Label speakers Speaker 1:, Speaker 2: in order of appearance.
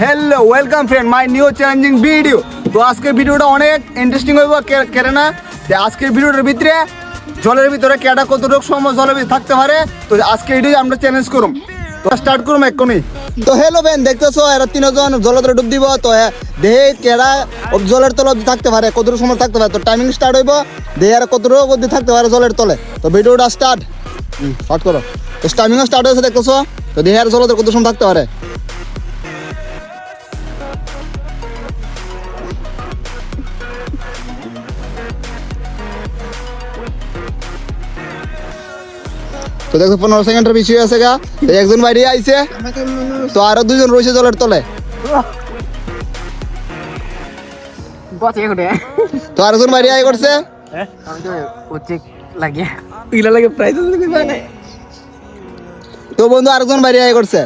Speaker 1: Hello welcome friend my new challenging video. তো আজকের ভিডিওটা অনেক ইন্টারেস্টিং হইব কেন না আজকের ভিডিওটার ভিতরে জলের ভিতরে কেডা কতটুকু সময় জলের ভিতরে থাকতে পারে। তো আজকে এটাই আমরা চ্যালেঞ্জ করুম। তো স্টার্ট করুম এক্ষুনি। তো হ্যালো ফ্রেন্ড, দেখতেছো এরা তিনজন জলের ভিতরে ডুব দিব। তো দেহে কেডা জলের তলে থাকতে পারে, কতটুকু সময় থাকতে পারে। তো টাইমিং স্টার্ট হইব, দেহে আর কতটুকু অবধি থাকতে পারে জলের তলে। তো ভিডিওটা স্টার্ট করো। তো টাইমিংও স্টার্ট হয়েছে, দেখতেছো। তো দেহে আর জলের কত সময় থাকতে পারে। তো দেখো 15 সেকেন্ডের বেশি হয়েছে গা। একজন বাইরে আইছে, তো আরো দুজন রয়েছে জলের তলে। তো আরেকজন বাইরে আই করছে। তো বন্ধু আরেকজন বাইরে আই করছে।